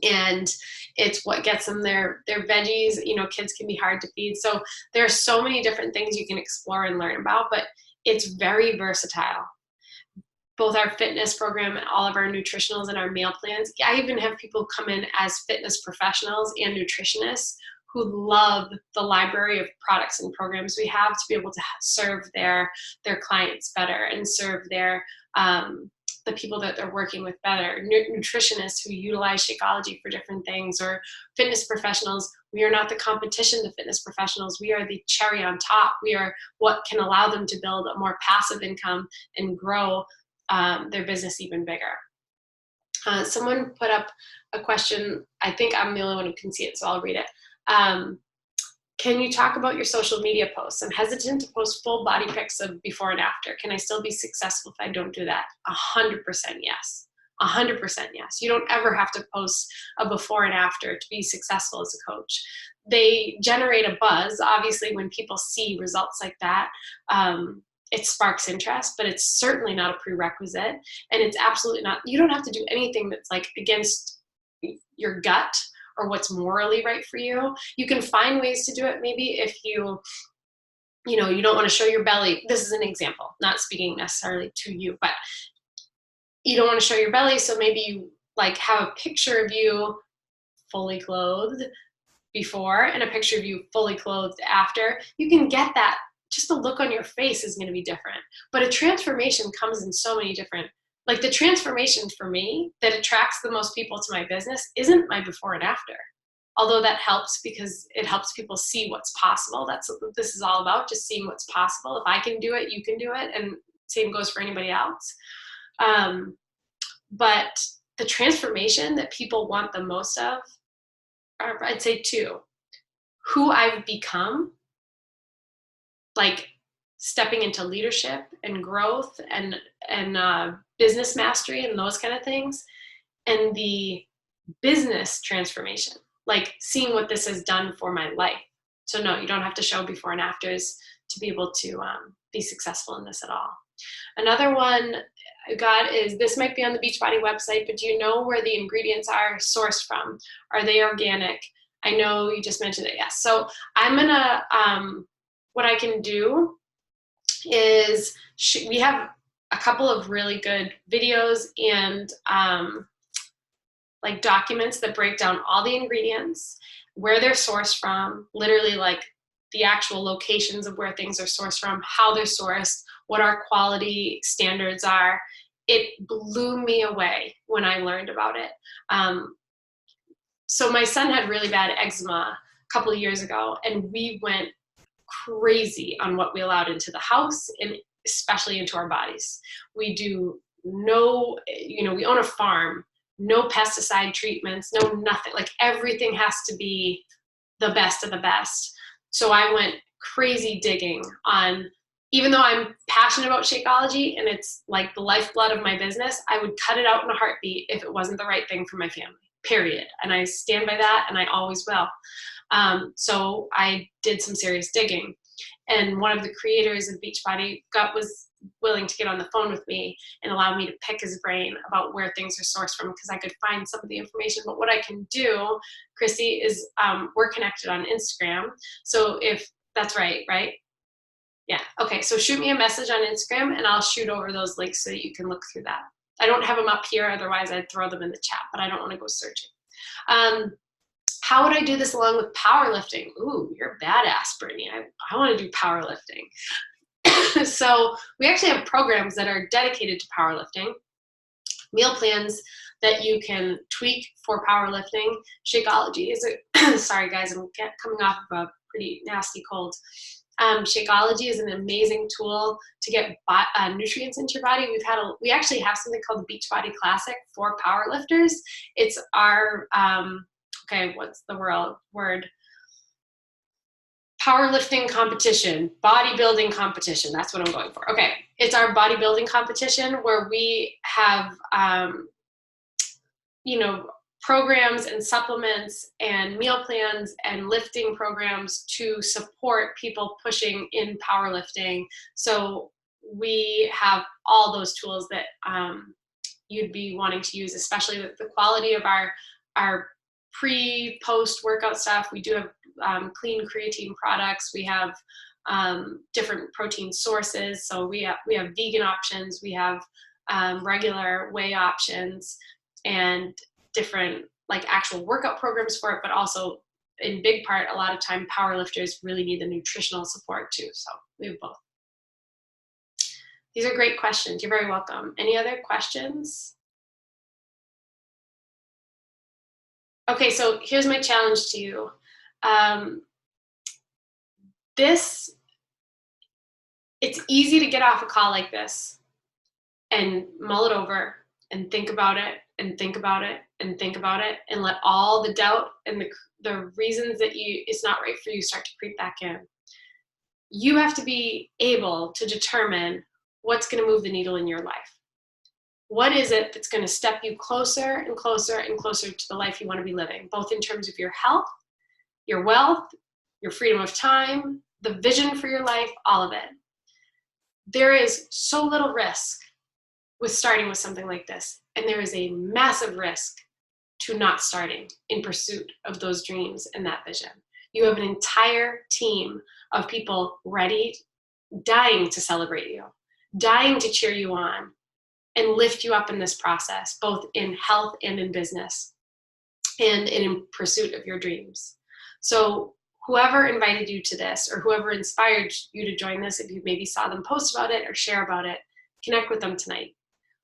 And it's what gets them their veggies. You know, kids can be hard to feed. So there are so many different things you can explore and learn about, but it's very versatile. Both our fitness program and all of our nutritionals and our meal plans. I even have people come in as fitness professionals and nutritionists who love the library of products and programs we have to be able to serve their clients better and serve the people that they're working with better. Nutritionists who utilize Shakeology for different things, or fitness professionals. We are not the competition to fitness professionals. We are the cherry on top. We are what can allow them to build a more passive income and grow their business even bigger. Someone put up a question. I think I'm the only one who can see it, so I'll read it. Can you talk about your social media posts? I'm hesitant to post full body pics of before and after. Can I still be successful if I don't do that? 100% yes. 100% yes. You don't ever have to post a before and after to be successful as a coach. They generate a buzz. Obviously, when people see results like that, it sparks interest, but it's certainly not a prerequisite. And it's absolutely not, you don't have to do anything that's like against your gut or what's morally right for you. You can find ways to do it. Maybe if you don't want to show your belly. This is an example, not speaking necessarily to you, but you don't want to show your belly. So maybe you like have a picture of you fully clothed before and a picture of you fully clothed after. You can get that. Just the look on your face is going to be different. But a transformation comes in so many different, like the transformation for me that attracts the most people to my business isn't my before and after. Although that helps because it helps people see what's possible. That's what this is all about, just seeing what's possible. If I can do it, you can do it. And same goes for anybody else. But the transformation that people want the most of are, I'd say, two. Who I've become, like stepping into leadership and growth and business mastery and those kind of things, and the business transformation, like seeing what this has done for my life. So no, you don't have to show before and afters to be able to be successful in this at all. Another one I got is, this might be on the Beachbody website, but do you know where the ingredients are sourced from? Are they organic? I know you just mentioned it, yes. So I'm gonna, what I can do is we have a couple of really good videos and like documents that break down all the ingredients, where they're sourced from, literally like the actual locations of where things are sourced from, how they're sourced, what our quality standards are. It blew me away when I learned about it. So my son had really bad eczema a couple of years ago, and we went crazy on what we allowed into the house and especially into our bodies. We do no, we own a farm, no pesticide treatments, no nothing. Like everything has to be the best of the best. So I went crazy digging on, even though I'm passionate about Shakeology and it's like the lifeblood of my business, I would cut it out in a heartbeat if it wasn't the right thing for my family, period. And I stand by that, and I always will. So I did some serious digging, and one of the creators of Beachbody was willing to get on the phone with me and allow me to pick his brain about where things are sourced from, because I could find some of the information. But what I can do, Chrissy, is we're connected on Instagram. So if that's right? Yeah. Okay. So shoot me a message on Instagram and I'll shoot over those links so that you can look through that. I don't have them up here. Otherwise I'd throw them in the chat, but I don't want to go searching. How would I do this along with powerlifting? Ooh, you're badass, Brittany. I want to do powerlifting. So we actually have programs that are dedicated to powerlifting, meal plans that you can tweak for powerlifting. Shakeology is sorry guys, I'm coming off of a pretty nasty cold. Shakeology is an amazing tool to get nutrients into your body. We actually have something called the Beachbody Classic for powerlifters. It's our, what's the word? Powerlifting competition, bodybuilding competition. That's what I'm going for. Okay. It's our bodybuilding competition where we have, programs and supplements and meal plans and lifting programs to support people pushing in powerlifting. So we have all those tools that you'd be wanting to use, especially with the quality of our pre-post workout stuff. We do have clean creatine products. We have different protein sources. So we have vegan options. We have regular whey options and different like actual workout programs for it, but also in big part, a lot of time powerlifters really need the nutritional support too. So we have both. These are great questions. You're very welcome. Any other questions? Okay, so here's my challenge to you. It's easy to get off a call like this and mull it over and think about it and think about it and think about it and let all the doubt and the reasons that it's not right for you start to creep back in. You have to be able to determine what's going to move the needle in your life. What is it that's going to step you closer and closer and closer to the life you want to be living, both in terms of your health, your wealth, your freedom of time, the vision for your life, all of it. There is so little risk with starting with something like this, and there is a massive risk to not starting in pursuit of those dreams and that vision. You have an entire team of people ready, dying to celebrate you, dying to cheer you on and lift you up in this process, both in health and in business and in pursuit of your dreams. So whoever invited you to this or whoever inspired you to join this, if you maybe saw them post about it or share about it, connect with them tonight.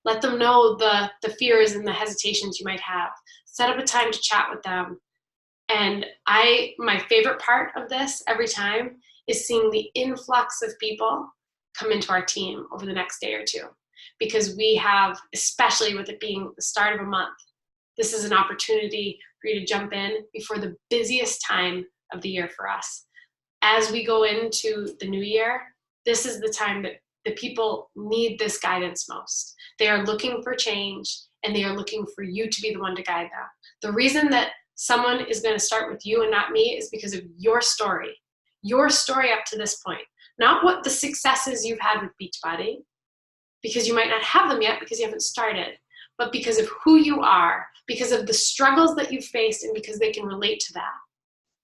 Let them know the fears and the hesitations you might have. Set up a time to chat with them. And my favorite part of this every time is seeing the influx of people come into our team over the next day or two. Because we have, especially with it being the start of a month, this is an opportunity for you to jump in before the busiest time of the year for us. As we go into the new year, this is the time that the people need this guidance most. They are looking for change and they are looking for you to be the one to guide them. The reason that someone is going to start with you and not me is because of your story up to this point. Not what the successes you've had with Beachbody, because you might not have them yet because you haven't started, but because of who you are, because of the struggles that you've faced, and because they can relate to that.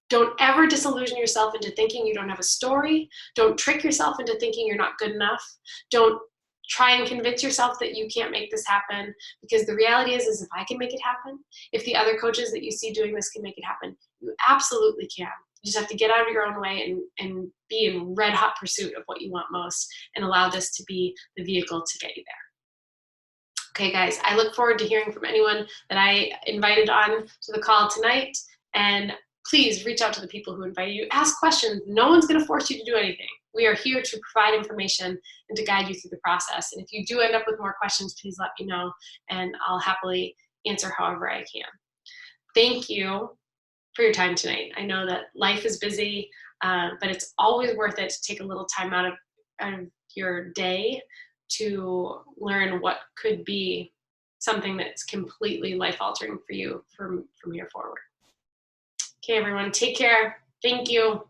Don't ever disillusion yourself into thinking you don't have a story. Don't trick yourself into thinking you're not good enough. Don't try and convince yourself that you can't make this happen, because the reality is if I can make it happen, if the other coaches that you see doing this can make it happen, you absolutely can. You just have to get out of your own way and be in red hot pursuit of what you want most and allow this to be the vehicle to get you there. Okay, guys, I look forward to hearing from anyone that I invited on to the call tonight. And please reach out to the people who invited you. Ask questions. No one's going to force you to do anything. We are here to provide information and to guide you through the process. And if you do end up with more questions, please let me know, and I'll happily answer however I can. Thank you for your time tonight. I know that life is busy, but it's always worth it to take a little time out of your day to learn what could be something that's completely life-altering for you from here forward. Okay, everyone, take care. Thank you.